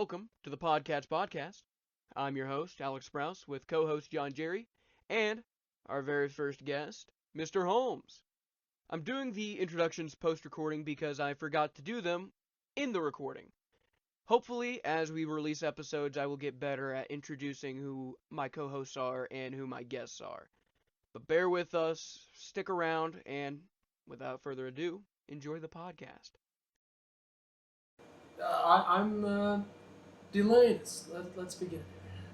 welcome to the Podcast. I'm your host, Alex Sprouse, with co-host John Jerry, and our very first guest, Mr. Holmes. I'm doing the introductions post-recording because I forgot to do them in the recording. Hopefully, as we release episodes, I will get better at introducing who my co-hosts are and who my guests are. But bear with us, stick around, and without further ado, enjoy the podcast. I'm delayed. Let's begin.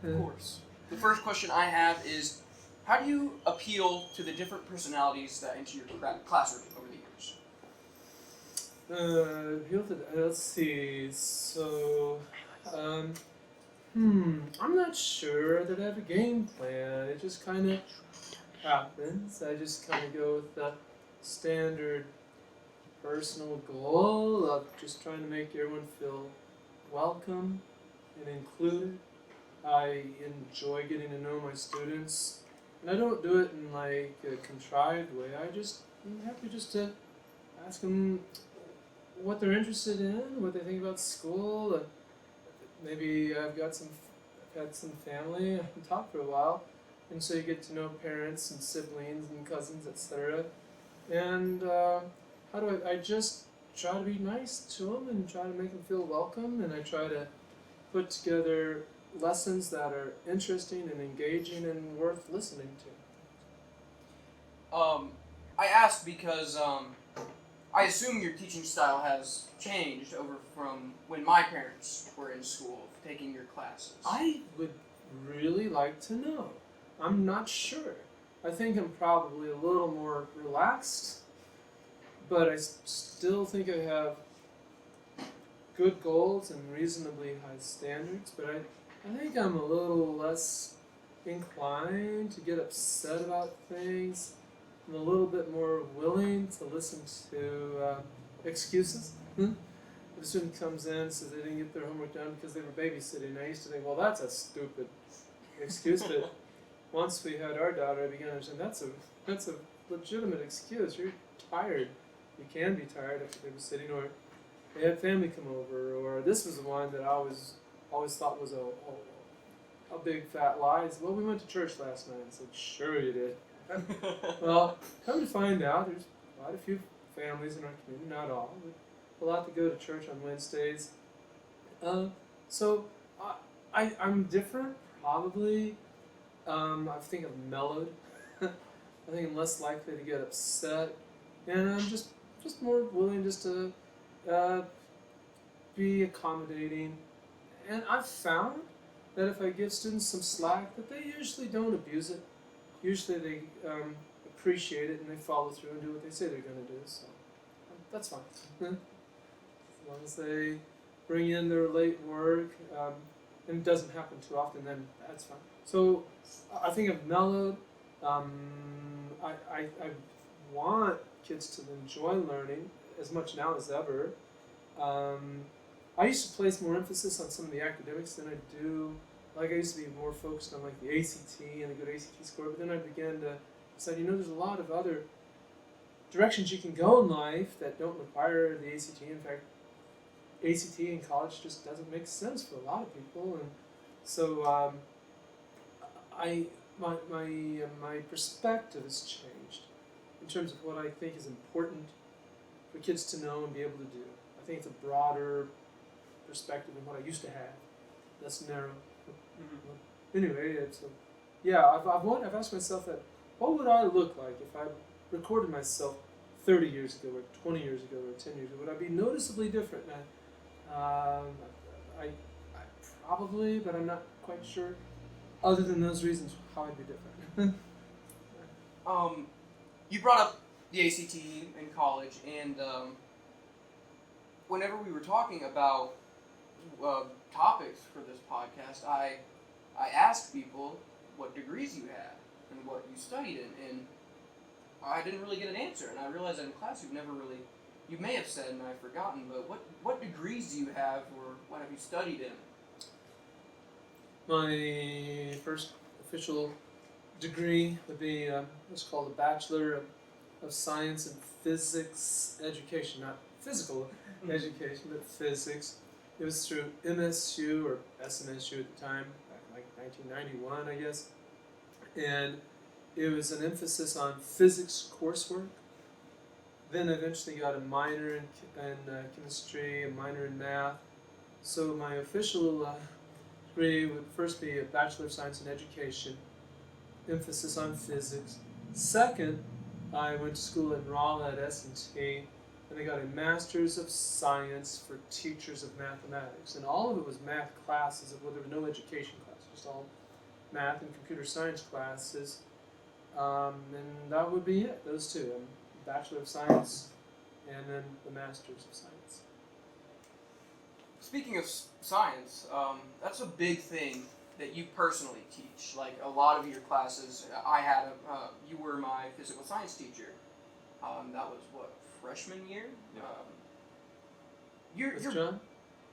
Of course. The first question I have is, how do you appeal to the different personalities that enter your classroom over the years? Let's see. So, um, I'm not sure that I have a game plan. It just kind of happens. I just kind of go with the standard personal goal of just trying to make everyone feel welcome and included. I enjoy getting to know my students, and I don't do it in like a contrived way. I'm happy just to ask them what they're interested in, what they think about school. Maybe I've had some family. I haven't talked for a while, and so you get to know parents and siblings and cousins, etc. And I just try to be nice to them and try to make them feel welcome, and I try to put together lessons that are interesting and engaging and worth listening to. I asked because I assume your teaching style has changed over from when my parents were in school taking your classes. I would really like to know. I'm not sure. I think I'm probably a little more relaxed, but I still think I have good goals and reasonably high standards, but I think I'm a little less inclined to get upset about things. I'm a little bit more willing to listen to excuses. If a student comes in and says they didn't get their homework done because they were babysitting, I used to think, well, that's a stupid excuse, but once we had our daughter, I began to understand that's a legitimate excuse. You're tired. You can be tired after babysitting, or they had family come over, or this was the one that I always thought was a big fat lie. It's, well, we went to church last night. I said, sure you did. Well, come to find out, there's quite a few families in our community, not all, but a lot that go to church on Wednesdays. So I'm different, probably. I think I'm mellowed. I think I'm less likely to get upset, and I'm just more willing just to be accommodating. And I've found that if I give students some slack, that they usually don't abuse it. Usually they appreciate it and they follow through and do what they say they're going to do. So that's fine. As long as they bring in their late work, and it doesn't happen too often, then that's fine. So I think I've mellowed. I want kids to enjoy learning as much now as ever. I used to place more emphasis on some of the academics than I do. Like I used to be more focused on like the ACT and a good ACT score, but then I began to decide, there's a lot of other directions you can go in life that don't require the ACT. In fact, ACT in college just doesn't make sense for a lot of people, and so my perspective has changed in terms of what I think is important for kids to know and be able to do. I think it's a broader perspective than what I used to have, less narrow. Anyway, I've asked myself that, what would I look like if I recorded myself 30 years ago, or 20 years ago, or 10 years ago? Would I be noticeably different? I probably, but I'm not quite sure. Other than those reasons, how I'd be different. You brought up the ACT in college, and whenever we were talking about topics for this podcast, I asked people what degrees you had and what you studied in, and I didn't really get an answer. And I realized that in class you may have said and I've forgotten, but what degrees do you have, or what have you studied in? My first official degree would be what's called a Bachelor of Science in Physics Education, not physical education, but physics. It was through MSU or SMSU at the time, back in like 1991, I guess. And it was an emphasis on physics coursework. Then I eventually got a minor in chemistry, a minor in math. So my official degree would first be a Bachelor of Science in Education, emphasis on physics. Second, I went to school in Rolla at S&T, and I got a Master's of Science for Teachers of Mathematics. And all of it was math classes, well, there were no education classes, just all math and computer science classes. And that would be it, those two. Bachelor of Science and then the Master's of Science. Speaking of science, that's a big thing that you personally teach. Like a lot of your classes, you were my physical science teacher. That was what, freshman year? Yeah. You're John?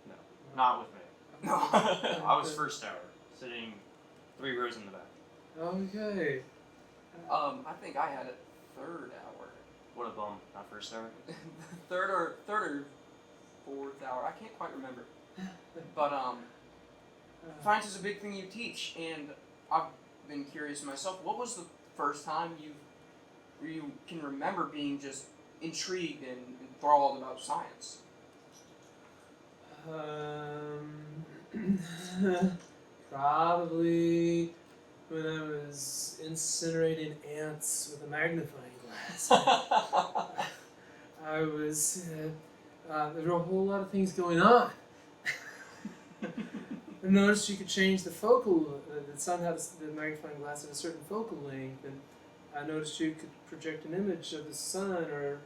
No, not with me. No. I was first hour, sitting 3 rows in the back. Okay. I think I had a third hour. What a bum, not first hour. third or fourth hour. I can't quite remember. But science is a big thing you teach, and I've been curious myself. What was the first time you can remember being just intrigued and enthralled about science? Probably when I was incinerating ants with a magnifying glass. I was, there were a whole lot of things going on. I noticed you could change the focal, the sun had the magnifying glass at a certain focal length, and I noticed you could project an image of the sun or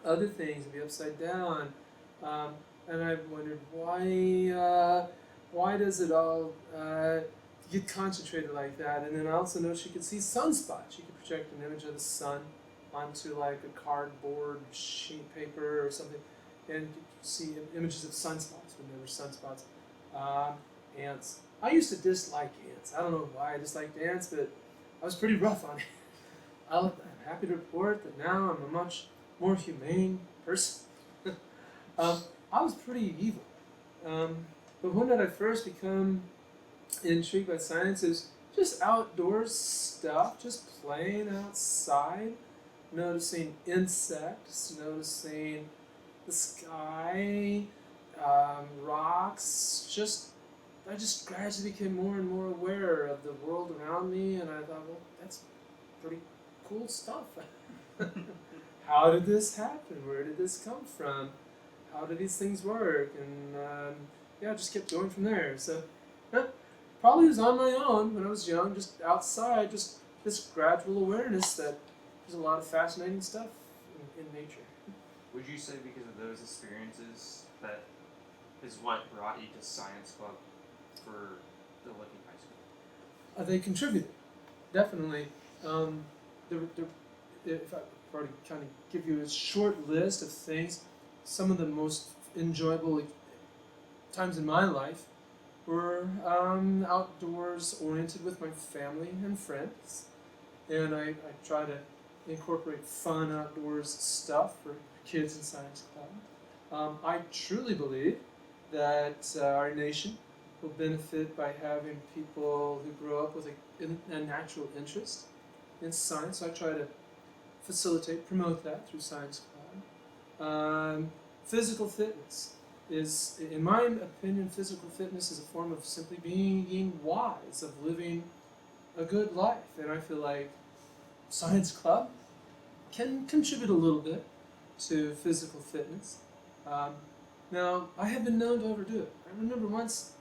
other things and be upside down. And I wondered why does it all get concentrated like that? And then I also noticed you could see sunspots. You could project an image of the sun onto like a cardboard sheet paper or something, and you could see images of sunspots when there were sunspots. Ants. I used to dislike ants. I don't know why I disliked ants, but I was pretty rough on it. I'm happy to report that now I'm a much more humane person. I was pretty evil. But when did I first become intrigued by science? It was just outdoors stuff, just playing outside, noticing insects, noticing the sky, rocks. I just gradually became more and more aware of the world around me, and I thought, well, that's pretty cool stuff. How did this happen? Where did this come from? How do these things work? And I just kept going from there. So probably was on my own when I was young, just outside, just this gradual awareness that there's a lot of fascinating stuff in nature. Would you say because of those experiences that is what brought you to Science Club for the Licking High School? They contributed, definitely. If I were to kind of give you a short list of things, some of the most enjoyable times in my life were outdoors oriented with my family and friends. And I try to incorporate fun outdoors stuff for kids in Science Club. I truly believe that our nation will benefit by having people who grow up with a natural interest in science. So I try to promote that through Science Club. Physical fitness is, in my opinion, physical fitness is a form of simply being wise, of living a good life. And I feel like Science Club can contribute a little bit to physical fitness. Now, I have been known to overdo it. I remember once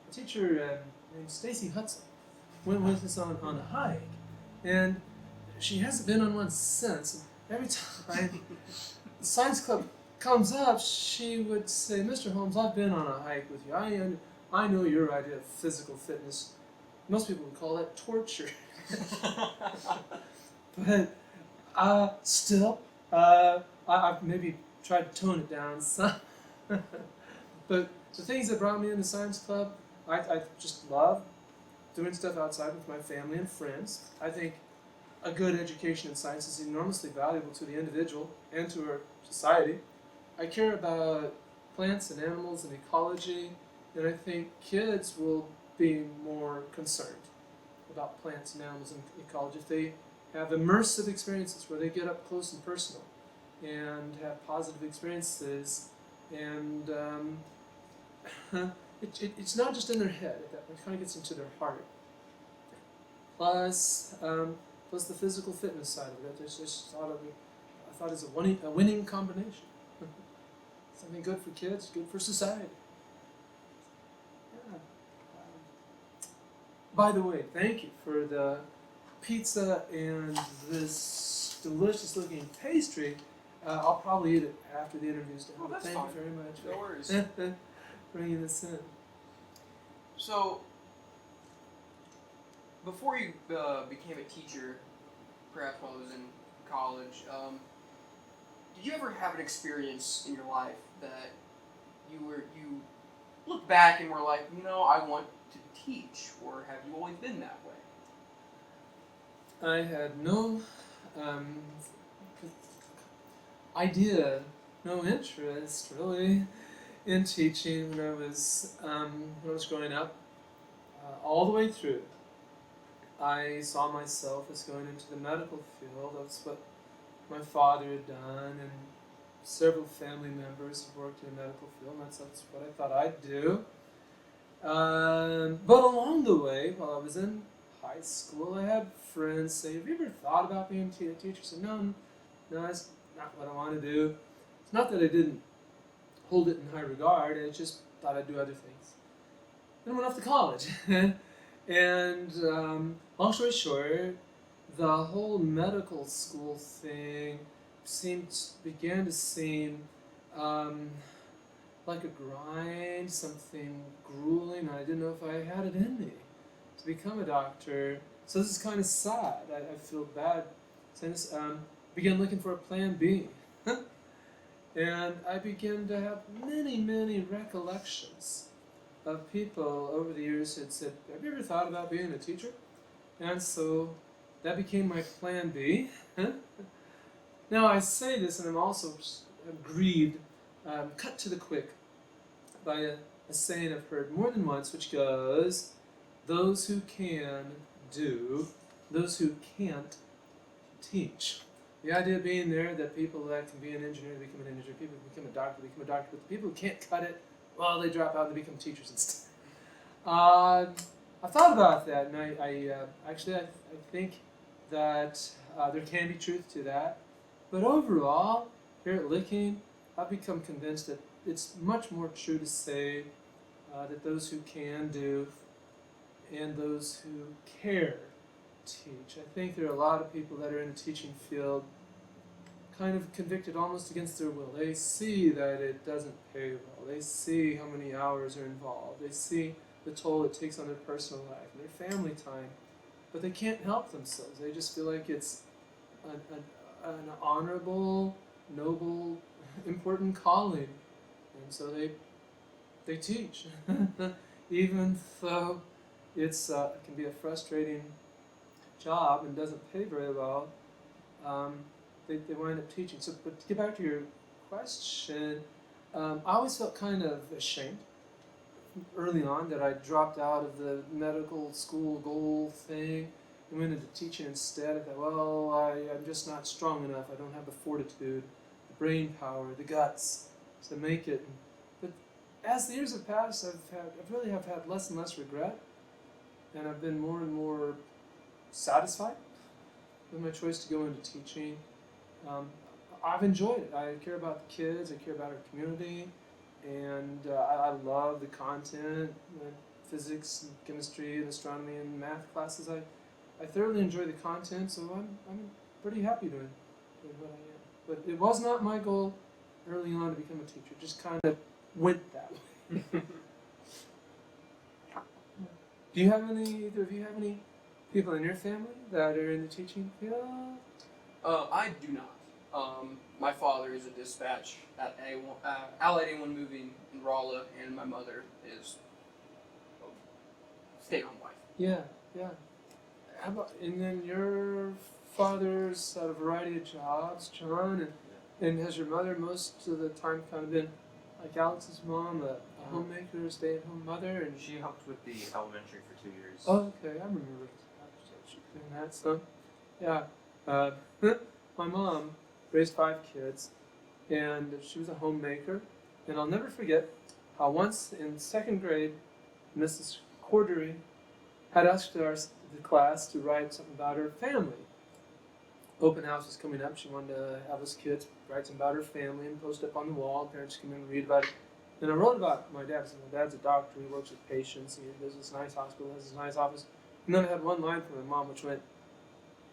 a teacher named Stacy Hudson went with us on a hike, and she hasn't been on one since. Every time the Science Club comes up, she would say, "Mr. Holmes, I've been on a hike with you. I know your idea of physical fitness. Most people would call that torture." But still, I've maybe tried to tone it down some. But the things that brought me into Science Club, I just love doing stuff outside with my family and friends. I think a good education in science is enormously valuable to the individual and to our society. I care about plants and animals and ecology, and I think kids will be more concerned about plants and animals and ecology if they have immersive experiences where they get up close and personal and have positive experiences, and it's not just in their head, it kind of gets into their heart. Plus the physical fitness side of it. I thought it's a winning combination. Something good for kids, good for society. Yeah. By the way, thank you for the pizza and this delicious looking pastry. I'll probably eat it after the interview's done. Oh, that's Thank fine. you very much No worries. for bringing this in. So, before you became a teacher, perhaps while I was in college, did you ever have an experience in your life that you look back and were like, I want to teach, or have you always been that way? I had no idea, no interest really in teaching when I was growing up. All the way through, I saw myself as going into the medical field. That's what my father had done, and several family members have worked in the medical field, and that's what I thought I'd do. But along the way, while I was in high school, I had friends say, "Have you ever thought about being a teacher?" I said, "No, that's not what I want to do." It's not that I didn't hold it in high regard, I just thought I'd do other things. Then I went off to college. And long story short, the whole medical school thing began to seem like a grind, something grueling. I didn't know if I had it in me to become a doctor. So this is kind of sad. I feel bad saying this. Began looking for a plan B. And I began to have many, many recollections of people over the years who had said, "Have you ever thought about being a teacher?" And so that became my plan B. Now I say this, and I'm also grieved, cut to the quick, by a saying I've heard more than once, which goes, "Those who can do, those who can't teach." The idea being there that people that can be an engineer, they become an engineer, people who become a doctor, they become a doctor, but the people who can't cut it, well, they drop out and they become teachers instead. I thought about that, and I think that there can be truth to that. But overall, here at Licking, I've become convinced that it's much more true to say that those who can do and those who care teach. I think there are a lot of people that are in the teaching field kind of convicted almost against their will. They see that it doesn't pay well. They see how many hours are involved. They see the toll it takes on their personal life and their family time. But they can't help themselves. They just feel like it's an honorable, noble, important calling. And so they teach. Even though it can be a frustrating job and doesn't pay very well, they wind up teaching. So, but to get back to your question, I always felt kind of ashamed early on that I dropped out of the medical school goal thing and went into teaching instead. I thought, well, I'm just not strong enough. I don't have the fortitude, the brain power, the guts to make it. But as the years have passed, I really have had less and less regret, and I've been more and more satisfied with my choice to go into teaching. I've enjoyed it. I care about the kids. I care about our community, and I love the content, physics, and chemistry, and astronomy, and math classes. I thoroughly enjoy the content, so I'm pretty happy doing what I am. But it was not my goal early on to become a teacher. It just kind of went that way. Either of you have any people in your family that are in the teaching field? I do not. My father is a dispatch at Allied A1 Moving in Rolla, and my mother is a stay-at-home wife. Yeah. And then your father's had a variety of jobs, John, and has your mother most of the time kind of been like Alex's mom, a homemaker, stay-at-home mother, and She helped with the elementary for 2 years. oh, okay, I remember doing that. So, yeah, my mom raised 5 kids, and she was a homemaker. And I'll never forget how once in 2nd grade, Mrs. Cordery had asked the class to write something about her family. Open house was coming up. She wanted to have us kids write something about her family and post up on the wall. Parents come in and read about it. And I wrote about my dad. So my dad's a doctor. He works with patients. He does this nice hospital, has this nice office. And then I had one line from my mom, which went,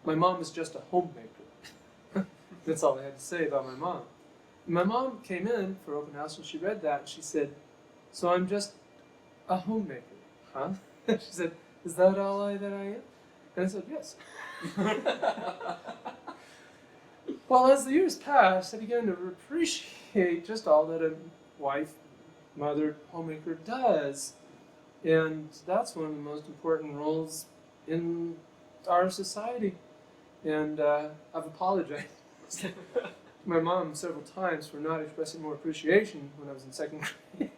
"My mom is just a homemaker." That's all I had to say about my mom. And my mom came in for open house and she read that and she said, "So I'm just a homemaker, huh?" She said, "Is that all that I am?" And I said, "Yes." Well, as the years passed, I began to appreciate just all that a wife, mother, homemaker does. And that's one of the most important roles in our society. And I've apologized to my mom several times for not expressing more appreciation when I was in 2nd grade.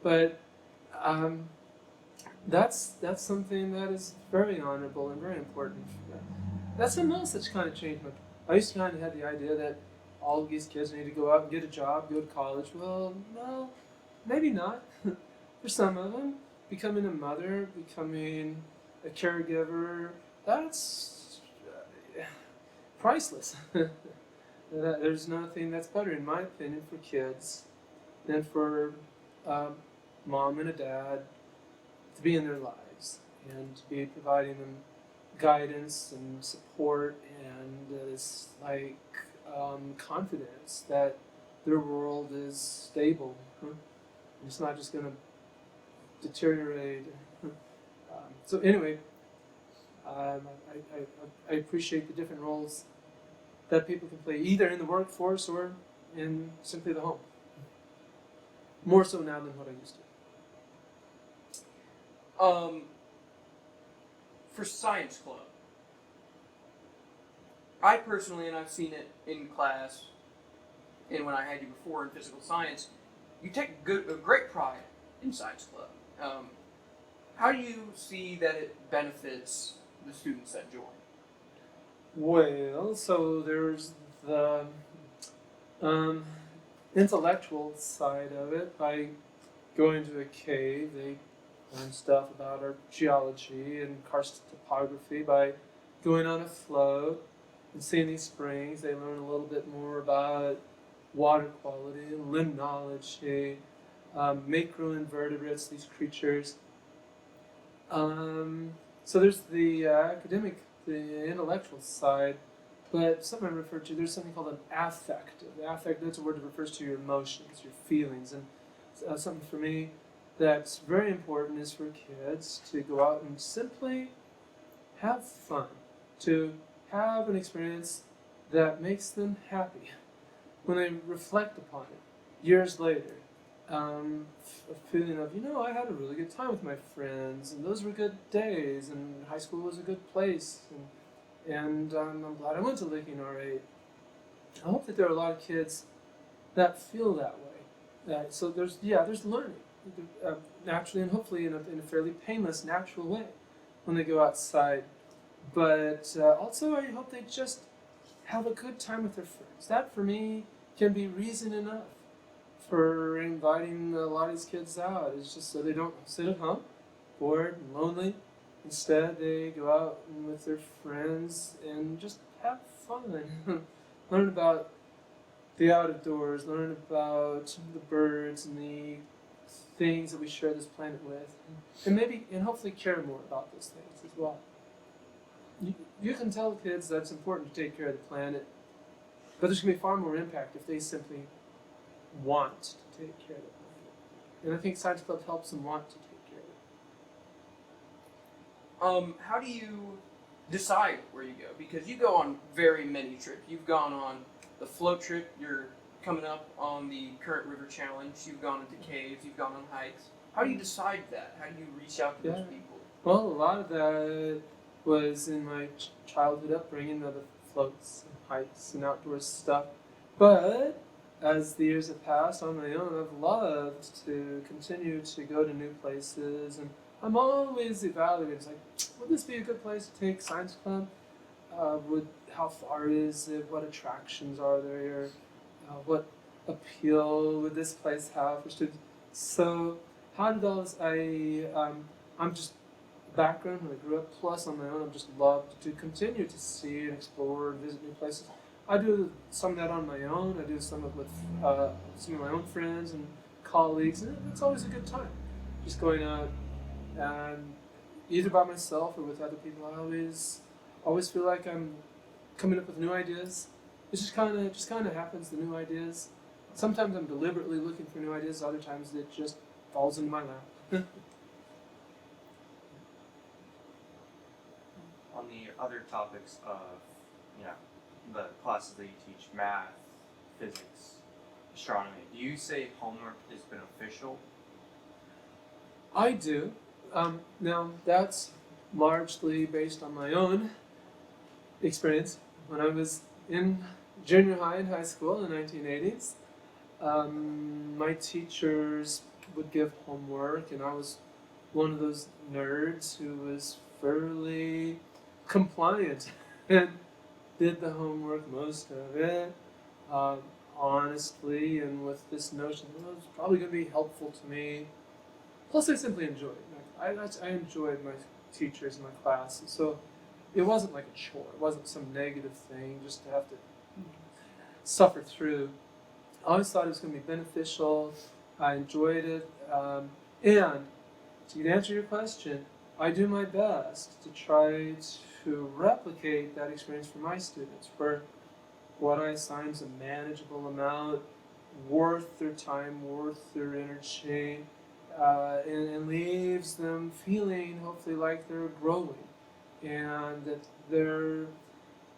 But that's something that is very honorable and very important. That's something else that's kind of changed. I used to kind of have the idea that all of these kids need to go out and get a job, go to college. Well, no, maybe not. For some of them, becoming a mother, becoming a caregiver, that's priceless. There's nothing that's better, in my opinion, for kids than for mom and a dad to be in their lives and to be providing them guidance and support and this confidence that their world is stable. It's not just going to deteriorate. So anyway, I appreciate the different roles that people can play, either in the workforce or in simply the home. More so now than what I used to. For Science Club, I personally, and I've seen it in class, and when I had you before in physical science, you take a great pride in Science Club. How do you see that it benefits the students that join? Well, so there's the intellectual side of it. By going to a cave, they learn stuff about our geology and karst topography. By going on a float and seeing these springs, they learn a little bit more about water quality and limnology, macroinvertebrates, these creatures. So there's the academic, the intellectual side, but something I referred to, there's something called an affect. The affect, that's a word that refers to your emotions, your feelings, and something for me that's very important is for kids to go out and simply have fun, to have an experience that makes them happy when they reflect upon it years later. A feeling of, I had a really good time with my friends, and those were good days, and high school was a good place, and I'm glad I went to Licking R8. I hope that there are a lot of kids that feel that way. So there's learning, naturally and hopefully in a fairly painless, natural way when they go outside. But also I hope they just have a good time with their friends. That for me can be reason enough for inviting a lot of these kids out. It's just so they don't sit at home, bored and lonely. Instead, they go out with their friends and just have fun. Learn about the outdoors, learn about the birds and the things that we share this planet with. And hopefully care more about those things as well. You can tell kids that it's important to take care of the planet, but there's going to be far more impact if they simply want to take care of the planet. And I think Science Club helps them want to take care of it. How do you decide where you go? Because you go on very many trips. You've gone on the float trip. You're coming up on the Current River Challenge. You've gone into caves. You've gone on hikes. How do you decide that? How do you reach out to those people? Well, a lot of that was in my childhood upbringing, the floats and hikes and outdoor stuff. But as the years have passed on my own, I've loved to continue to go to new places, and I'm always evaluating. It's like, would this be a good place to take science club? How far is it? What attractions are there? What appeal would this place have for students? So, how did all this? I'm just background when I grew up. Plus, on my own, I've just loved to continue to see and explore and visit new places. I do some of that on my own. I do some of it with some of my own friends and colleagues, and it's always a good time. Just going out and either by myself or with other people. I always feel like I'm coming up with new ideas. It just kind of happens. The new ideas. Sometimes I'm deliberately looking for new ideas. Other times it just falls into my lap. On the other topics of, you know, the classes that you teach, math, physics, astronomy, do you say homework is beneficial? I do. Now, that's largely based on my own experience. When I was in junior high and high school in the 1980s, my teachers would give homework, and I was one of those nerds who was fairly compliant and did the homework, most of it, honestly, and with this notion that it was probably going to be helpful to me. Plus, I simply enjoyed it. I enjoyed my teachers and my classes, so it wasn't like a chore. It wasn't some negative thing just to have to suffer through. I always thought it was going to be beneficial. I enjoyed it, and to answer your question, I do my best to try to replicate that experience for my students, where what I assign is a manageable amount, worth their time, worth their energy, and leaves them feeling hopefully like they're growing and that their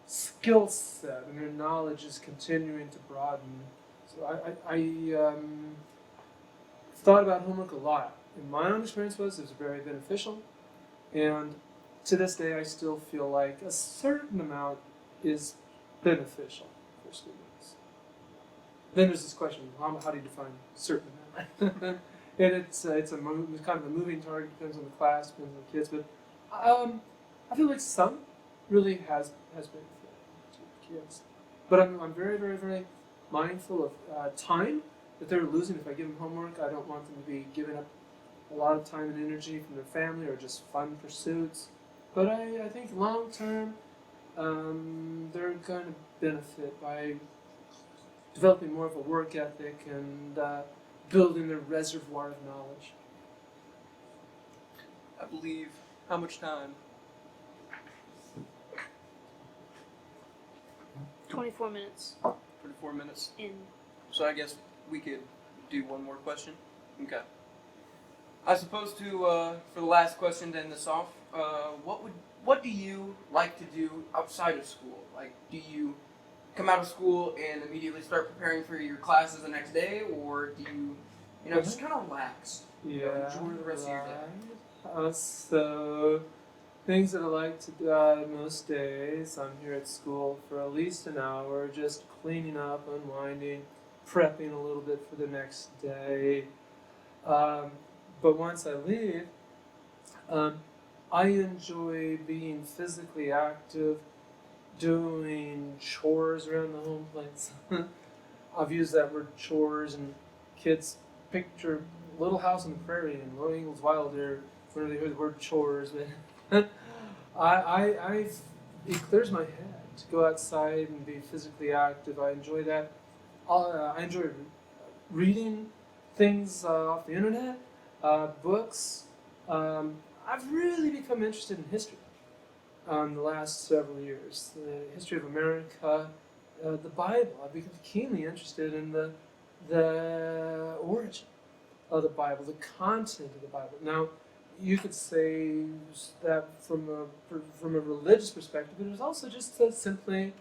skill set and their knowledge is continuing to broaden. So I thought about homework a lot. And my own experience was it was very beneficial, and to this day I still feel like a certain amount is beneficial for students. Then there's this question: how do you define certain amount? And it's kind of a moving target. Depends on the class, depends on the kids. But I feel like some really has benefit to kids. But I'm very, very, very mindful of time that they're losing. If I give them homework, I don't want them to be giving up a lot of time and energy from their family or just fun pursuits. But I think long term, they're going to benefit by developing more of a work ethic and building their reservoir of knowledge. I believe. How much time? 24 minutes 24 minutes. in. So I guess we could do one more question. Okay. I suppose for the last question to end this off, what do you like to do outside of school? Like, do you come out of school and immediately start preparing for your classes the next day, or do you just kind of relax? Yeah. Enjoy the rest of your day. So, things that I like to do most days, I'm here at school for at least an hour, just cleaning up, unwinding, prepping a little bit for the next day. But once I leave, I enjoy being physically active, doing chores around the home place. I've used that word chores, and kids picture Little House on the Prairie and Roy Ingles Wilder whenever they hear the word chores. But it clears my head to go outside and be physically active. I enjoy that. I enjoy reading things off the internet, books. I've really become interested in history the last several years. The history of America, the Bible. I've become keenly interested in the origin of the Bible, the content of the Bible. Now, you could say that from a religious perspective, but it was also just simply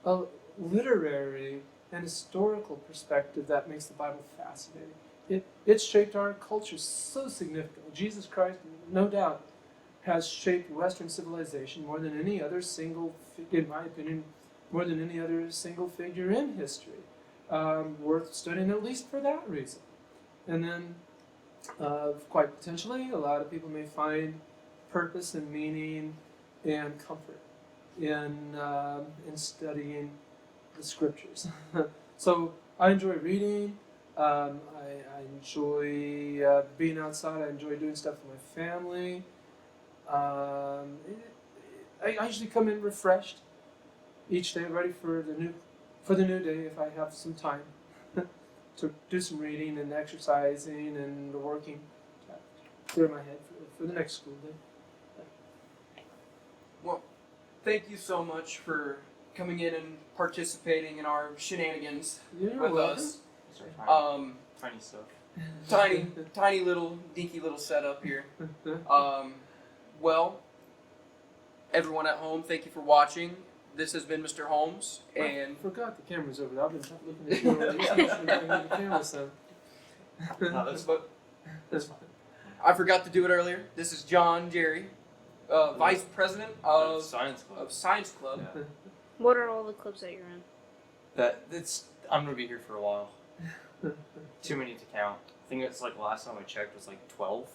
a literary and historical perspective that makes the Bible fascinating. It shaped our culture so significantly. Jesus Christ, no doubt, has shaped Western civilization more than any other single, in my opinion, more than any other single figure in history. worth studying at least for that reason. And then, quite potentially, a lot of people may find purpose and meaning and comfort in studying the scriptures. So I enjoy reading. I enjoy being outside. I enjoy doing stuff with my family. I usually come in refreshed each day, ready for the new day if I have some time to do some reading and exercising and working to clear my head for the next school day. Well, thank you so much for coming in and participating in our shenanigans You're with welcome. us. Sorry, tiny stuff. Tiny little dinky little setup here. Well, everyone at home, thank you for watching. This has been Mr. Holmes, and I forgot the camera's over there. I've been looking at you already. The camera, so. No, that's fine. I forgot to do it earlier. This is John Jerry, Vice President of Science Club. Science Club. Yeah. What are all the clubs that you're in? I'm gonna be here for a while. Too many to count. I think it's like last time I checked was like 12.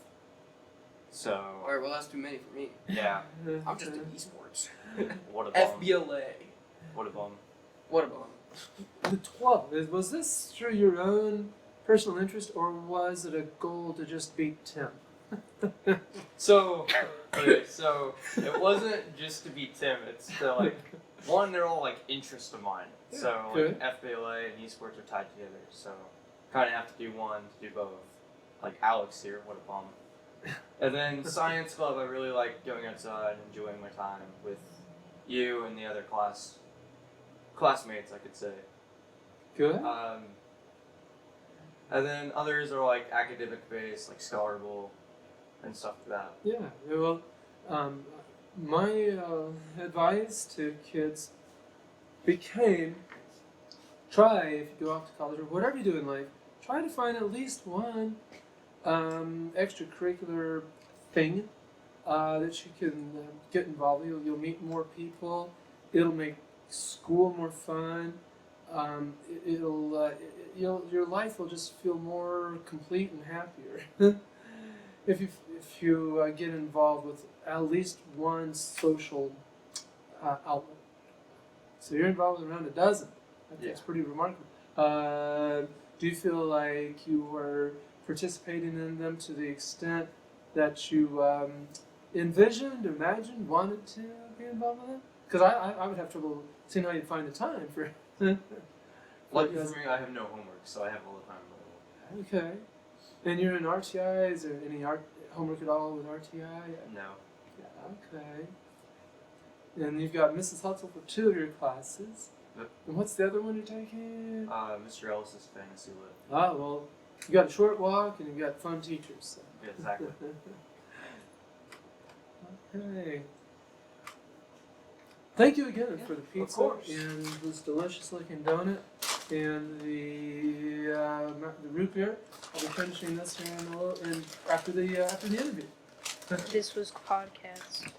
So All right, well that's too many for me. yeah, I'm just in esports. what a bum. FBLA. What a bum. What a bum. The 12, was this through your own personal interest or was it a goal to just beat Tim? So it wasn't just to beat Tim. It's to like one, they're all like interests of mine. Yeah, So good. like FBLA and esports are tied together. So kind of have to do one to do both. Like Alex here, what a bum. And then Science Club, I really like going outside, enjoying my time with you and the other classmates, I could say. Good. And then others are like academic based, like Scholar Bowl and stuff like that. Yeah, well, my advice to kids became try, if you go off to college or whatever you do in life, try to find at least one extracurricular thing that you can get involved with. You'll meet more people. It'll make school more fun. Your life will just feel more complete and happier if you get involved with at least one social outlet. So you're involved with around a dozen. That's pretty remarkable. Do you feel like you are participating in them to the extent that you envisioned, imagined, wanted to be involved with them? Because I would have trouble seeing how you'd find the time for. Lucky for me, I have no homework, so I have all the time in the world. Okay. And you're in RTI. Is there any homework at all with RTI? No. Yeah, okay. And you've got Mrs. Hutzel for 2 of your classes. Yep. And what's the other one you're taking? Mr. Ellis's fantasy lit. Ah, well, you got a short walk and you've got fun teachers. So. Yeah, exactly. Okay. Thank you again for the pizza course. and this delicious looking donut and the root beer. I'll be finishing this here in a little, and after the interview. This was podcast.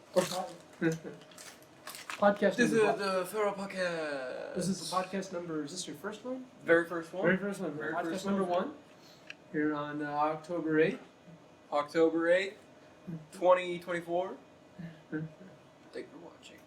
Podcast This is number what? the Thorough Podcast. This is the podcast number. Is this your first one? Very first one. Very first one. Very Podcast first number one. 1. Here on October 8th. October 8th, 2024. Thank you for watching.